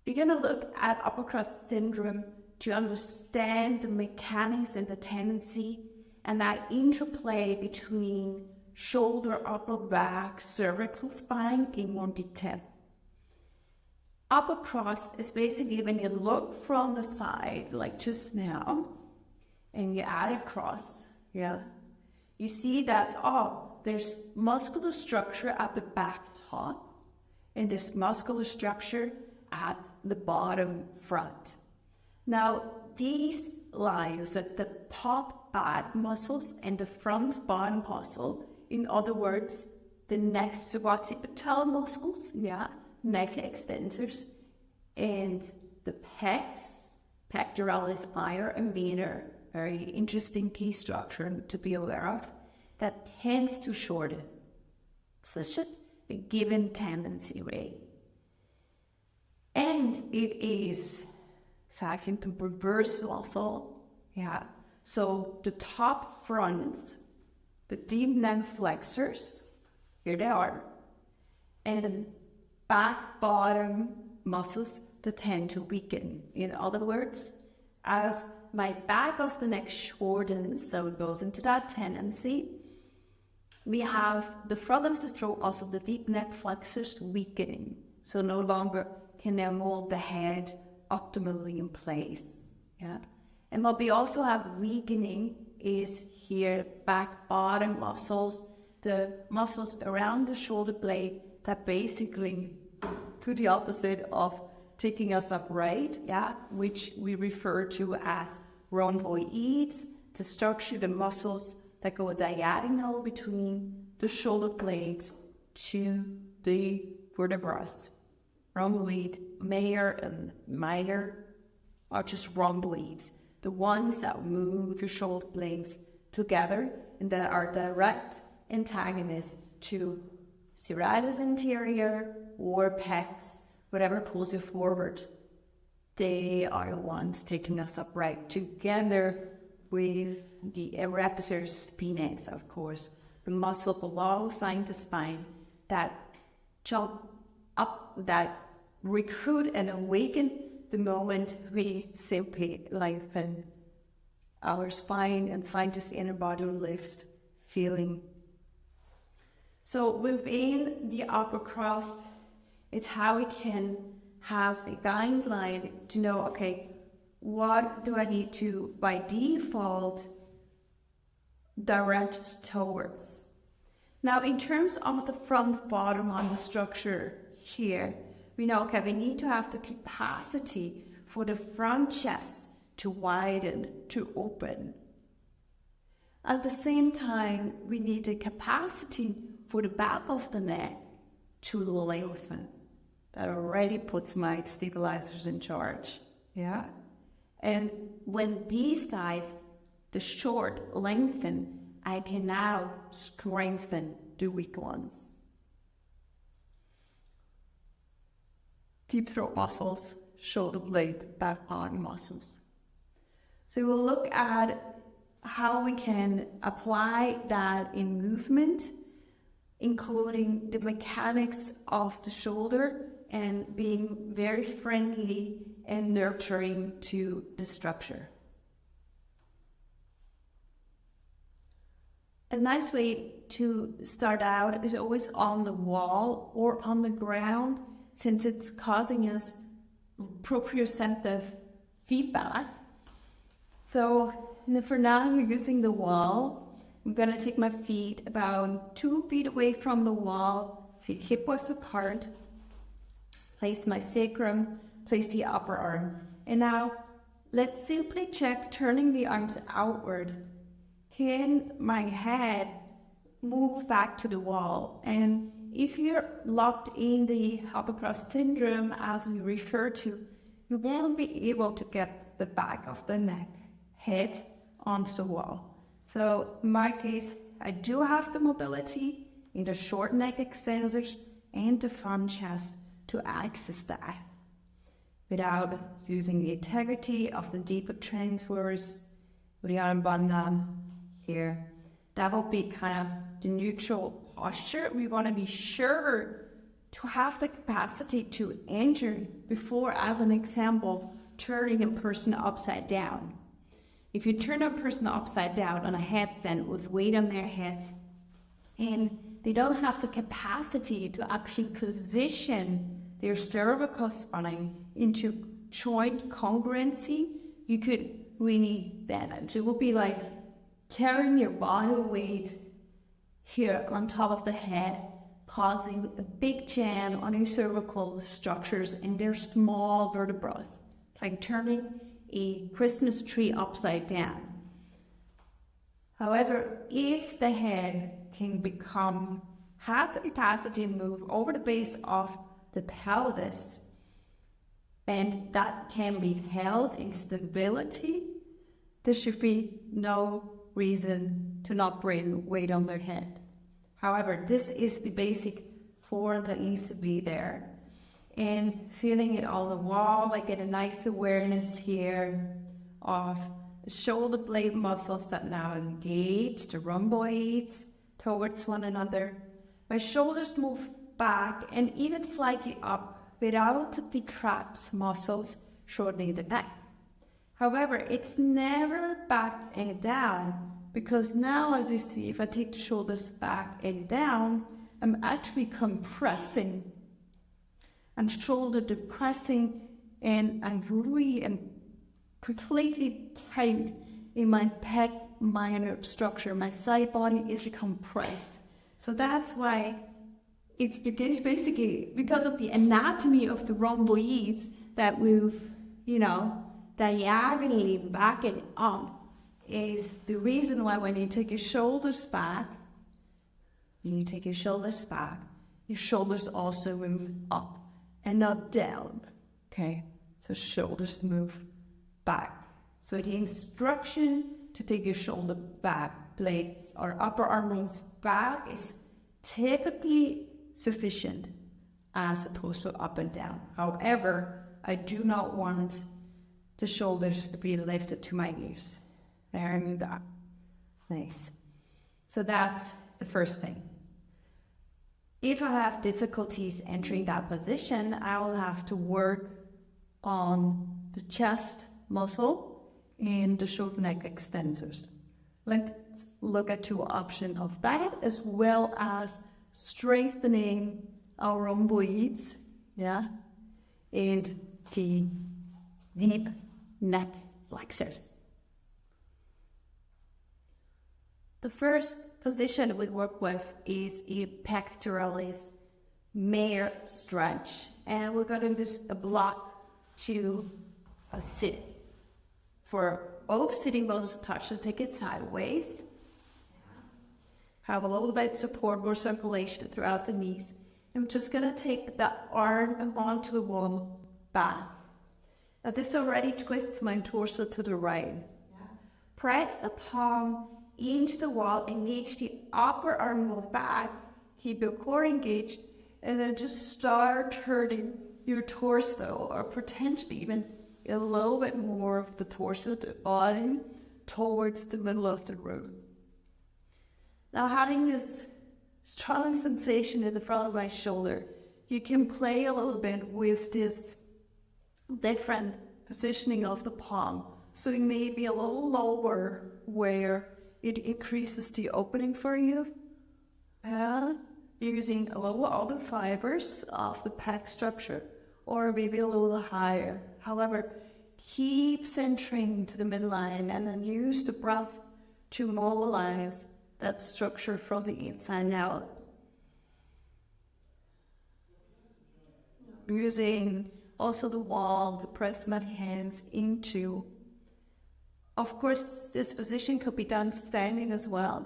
You're going to look at upper crust syndrome to understand the mechanics and the tendency and that interplay between shoulder, upper back, cervical spine in more detail. Upper crust is basically when you look from the side, like just now, and you add across, you see that, there's muscular structure at the back top, and there's muscular structure at the bottom front. Now, these lines at the top back muscles and the front bottom muscle, in other words, the next occipital muscles, neck extensors, and the pecs, pectoralis minor and minor, very interesting key structure to be aware of, that tends to shorten. So it's just a given tendency rate. And it is exactly the reverse muscle. So the top fronts, the deep neck flexors, here they are, and the back bottom muscles that tend to weaken. In other words, as my back of the neck shortens, so it goes into that tendency, we have the front of the throat, also the deep neck flexors weakening. So no longer can they hold the head optimally in place. And what we also have weakening is here, back bottom muscles, the muscles around the shoulder blade that basically to the opposite of taking us upright, which we refer to as rhomboids, to structure the muscles that go diagonal between the shoulder blades to the vertebrae. Rhomboid major and minor are just rhomboids, the ones that move your shoulder blades together and that are direct antagonists to serratus anterior or pecs, whatever pulls you forward. They are the ones taking us upright together with the erector spinae, of course, the muscle alongside the spine that jump up, that recruit and awaken the moment we simply lengthen our spine and find this inner body lift feeling. So within the upper crust, it's how we can have a guideline to know, okay, what do I need to, by default, direct towards? Now, in terms of the front bottom on the structure here, we know, okay, we need to have the capacity for the front chest to widen, to open. At the same time, we need the capacity for the back of the neck to lengthen. That already puts my stabilizers in charge. And when these guys, the short, lengthen, I can now strengthen the weak ones. Deep throat muscles, shoulder blade, back bottom muscles. So we'll look at how we can apply that in movement, including the mechanics of the shoulder and being very friendly and nurturing to the structure. A nice way to start out is always on the wall or on the ground, since it's causing us proprioceptive feedback. So for now, I'm using the wall. I'm going to take my feet about 2 feet away from the wall, feet hip width apart, place my sacrum, place the upper arm. And now let's simply check turning the arms outward. Can my head move back to the wall? And if you're locked in the upper crust syndrome, as we refer to, you won't be able to get the back of the neck, head onto the wall. So in my case, I do have the mobility in the short neck extensors and the front chest to access that without losing the integrity of the deeper transverse Uddiyana Bandha here. That will be kind of the neutral posture. We want to be sure to have the capacity to enter before, as an example, turning a person upside down. If you turn a person upside down on a headstand with weight on their heads, and they don't have the capacity to actually position their cervical spine into joint congruency, you could really damage. It would be like carrying your body weight here on top of the head, causing a big jam on your cervical structures and their small vertebrae. It's like turning a Christmas tree upside down. However, if the head has the capacity to move over the base of the pelvis, and that can be held in stability, there should be no reason to not bring weight on their head. However, this is the basic form that needs to be there. And feeling it on the wall, I get a nice awareness here of the shoulder blade muscles that now engage the rhomboids towards one another. My shoulders move back and even slightly up without the traps muscles shortening the neck. However, it's never back and down, because now, as you see, if I take the shoulders back and down, I'm actually compressing and shoulder depressing, and I'm completely tight in my pec minor structure. My side body is compressed. So that's why it's basically because of the anatomy of the rhomboids that move, diagonally back and up, is the reason why when you take your shoulders back, your shoulders also move up and not down. Okay, so shoulders move back. So the instruction to take your shoulder back blades or upper arms back is typically sufficient as opposed to up and down. However, I do not want the shoulders to be lifted to my ears. There, I move that. Nice. So that's the first thing. If I have difficulties entering that position, I will have to work on the chest muscle and the shoulder neck extensors. Let's look at two options of that, as well as strengthening our rhomboids, and the deep neck flexors. The first position we work with is a pectoralis major stretch, and we're going to use a block to sit. For both sitting bones to touch, so take it sideways. Have a little bit of support, more circulation throughout the knees. I'm just going to take the arm onto the wall back. Now this already twists my torso to the right. Press the palm into the wall, engage the upper arm back, keep your core engaged, and then just start turning your torso, or potentially even a little bit more of the torso, the body, towards the middle of the room. Now, having this strong sensation in the front of my shoulder, you can play a little bit with this different positioning of the palm. So it may be a little lower where it increases the opening for you, using a little other fibers of the pec structure, or maybe a little higher. However, keep centering to the midline and then use the breath to mobilize that structure from the inside out. Using also the wall to press my hands into. Of course, this position could be done standing as well.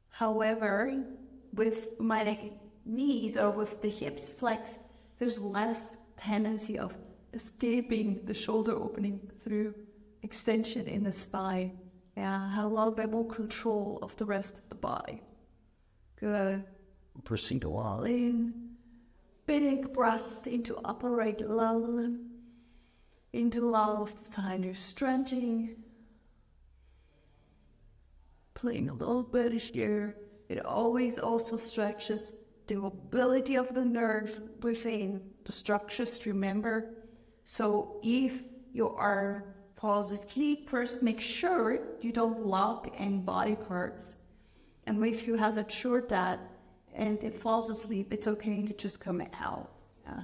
However, with my knees or with the hips flexed, there's less tendency of escaping the shoulder opening through extension in the spine. Have a little bit more control of the rest of the body. Good. Proceed a while. In. Big breath into upper right lung. Into lung of the side you're stretching. Playing a little bit here. It always also stretches the mobility of the nerve within the structures, remember. So if your arm falls asleep, first make sure you don't lock any body parts. And if you have assured that and it falls asleep, it's okay to just come out. Yeah.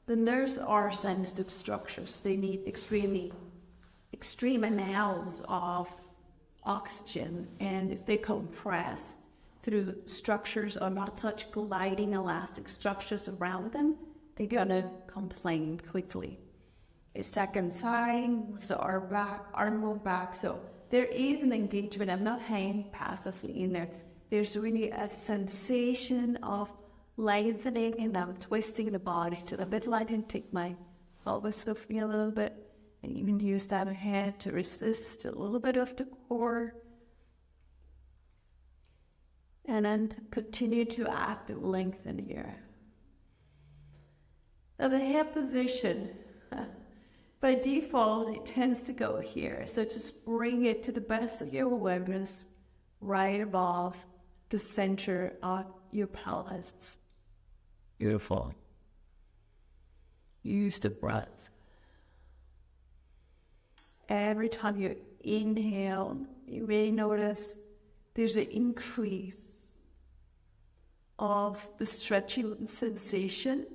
The nerves are sensitive structures. They need extreme amounts of oxygen, and if they compress through structures or not such gliding elastic structures around them, they're gonna complain quickly. A second sign, so arm move back. So there is an engagement. I'm not hanging passively in there. There's really a sensation of lengthening, and I'm twisting the body to the midline and take my pelvis with me a little bit, and even use that hand to resist a little bit of the core. And then continue to active lengthen here. Now the hip position, by default, it tends to go here. So just bring it to the best of your awareness, right above the center of your pelvis. Beautiful. Use the breath. Every time you inhale, you may notice there's an increase of the stretching sensation.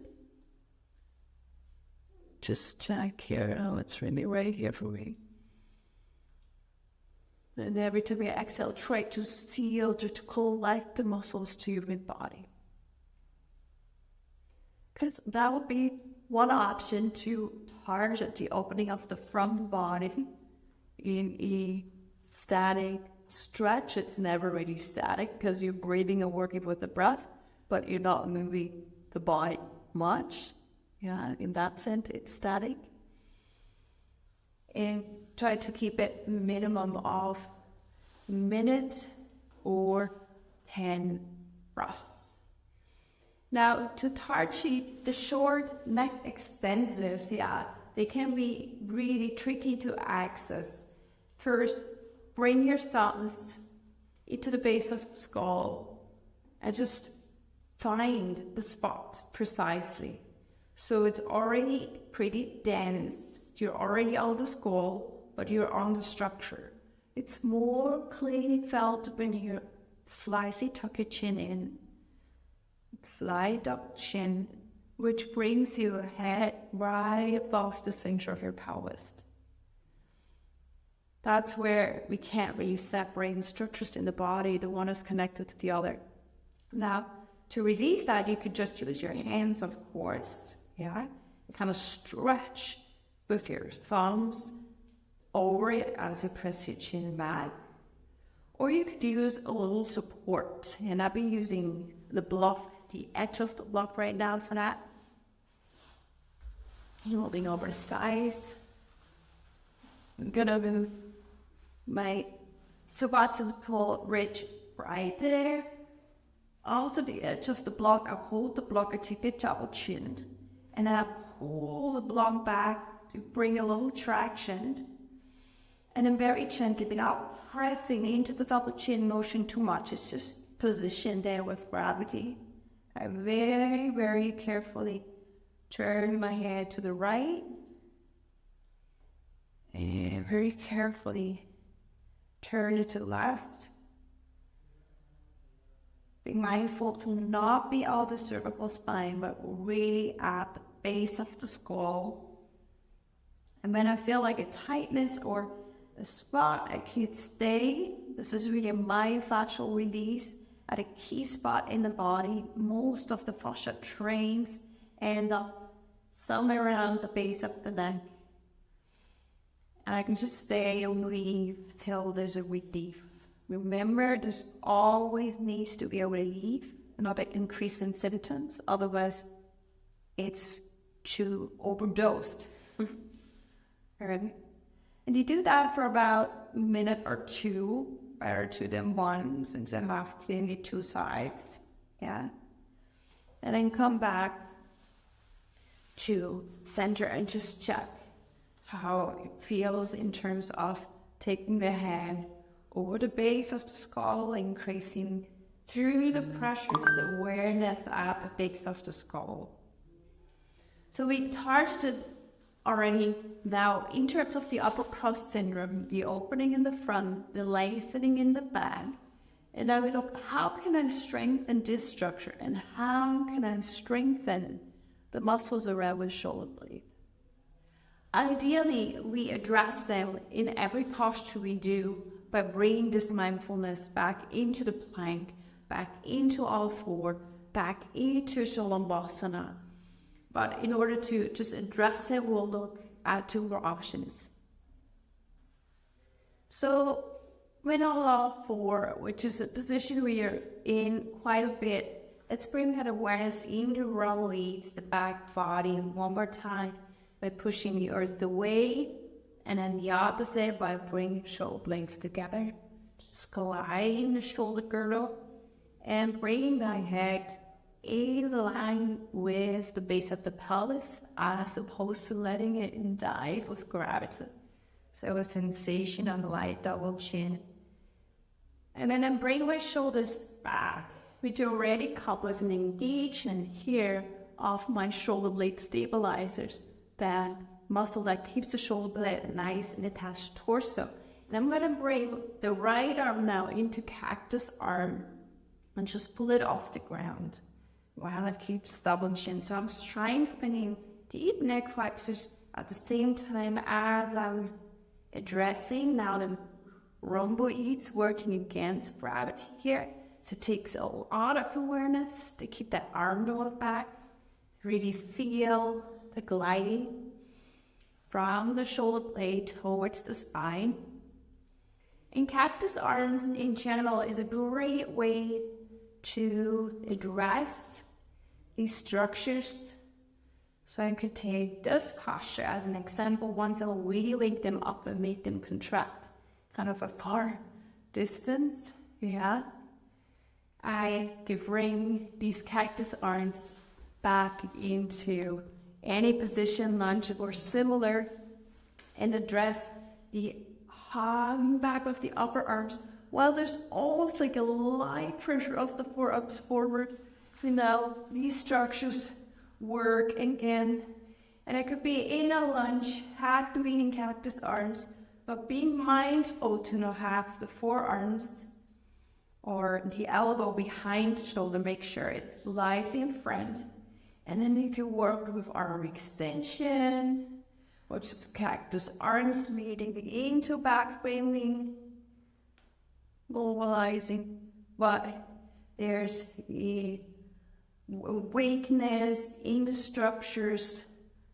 Just check here. Oh, it's really right here for me. And every time you exhale, try to seal, to collect the muscles to your mid-body. Because that would be one option to target the opening of the front body in a static stretch. It's never really static because you're breathing and working with the breath, but you're not moving the body much. Yeah, in that sense, it's static. And try to keep it minimum of a minute or 10 breaths. Now, to target the short neck extensors, yeah, they can be really tricky to access. First, bring your thumbs into the base of the skull and just find the spot precisely. So it's already pretty dense. You're already on the skull, but you're on the structure. It's more clearly felt when you slightly tuck your chin in. Slide up chin, which brings your head right above the center of your pelvis. That's where we can't really separate the structures in the body. The one is connected to the other. Now, to release that, you could just use your hands, of course. Yeah, you kind of stretch with your thumbs over it as you press your chin back. Or you could use a little support, and I've been using the edge of the block right now for that. Holding over the sides. I'm gonna move my sabbatical ridge right there onto the edge of the block. I hold the block, I take a double chin, and I pull the block back to bring a little traction. And then very gently, without pressing into the double chin motion too much, it's just positioned there with gravity. I very, very carefully turn my head to the right, and very carefully turn it to the left. Be mindful to not be on the cervical spine, but really at the base of the skull. And when I feel like a tightness or a spot, I can stay. This is really a myofascial release at a key spot in the body. Most of the fascia trains end up somewhere around the base of the neck. And I can just stay and breathe till there's a relief. Remember, there's always needs to be a relief, not an increase in symptoms. Otherwise, it's too overdosed. Right? And you do that for about a minute or two, better two than one, since I have clearly two sides. Yeah. And then come back to center and just check how it feels in terms of taking the hand over the base of the skull, increasing through the pressure is awareness at the base of the skull. So we touched it already. Now, in terms of the upper cross syndrome, the opening in the front, the lengthening in the back, and now we look, how can I strengthen this structure, and how can I strengthen the muscles around the shoulder blade? Ideally, we address them in every posture we do by bringing this mindfulness back into the plank, back into all four, back into Shalabhasana. But in order to just address it, we'll look at two more options. So when on all four, which is a position we are in quite a bit, let's bring that awareness into release the back body one more time by pushing the earth away, and then the opposite by bringing shoulder blades together. Just gliding the shoulder girdle and bringing the head is aligned with the base of the pelvis as opposed to letting it dive with gravity. So a sensation of light double chin. And then I bring my shoulders back, which already couples an engagement here of my shoulder blade stabilizers, that muscle that keeps the shoulder blade nice and attached torso. And I'm going to bring the right arm now into cactus arm and just pull it off the ground. While it keeps double chin. So I'm strengthening deep neck flexors at the same time as I'm addressing now the rhomboids working against gravity here. So it takes a lot of awareness to keep that arm rolled back. Really feel the gliding from the shoulder blade towards the spine. And cactus arms in general is a great way to address these structures. So I could take this posture as an example. Once I'll really wake them up and make them contract, kind of a far distance. Yeah. I could bring these cactus arms back into any position, lunge or similar, and address the hang back of the upper arms. While there's almost like a light pressure of the forearms forward. So now these structures work again. And I could be in a lunge, hat leaning cactus arms, but being mindful to not have the forearms or the elbow behind the shoulder. Make sure it lies in front. And then you can work with arm extension, which is cactus arms leading into back bending, mobilizing, but there's a weakness in the structures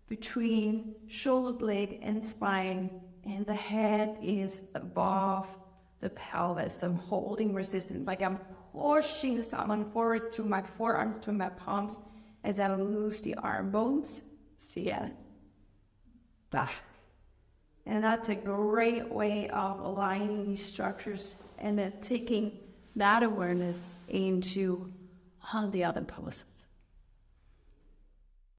between shoulder blade and spine, and the head is above the pelvis. I'm holding resistance, like I'm pushing someone forward to my forearms, to my palms, as I move the arm bones. See ya. Back. And that's a great way of aligning these structures and then taking that awareness into all the other poses.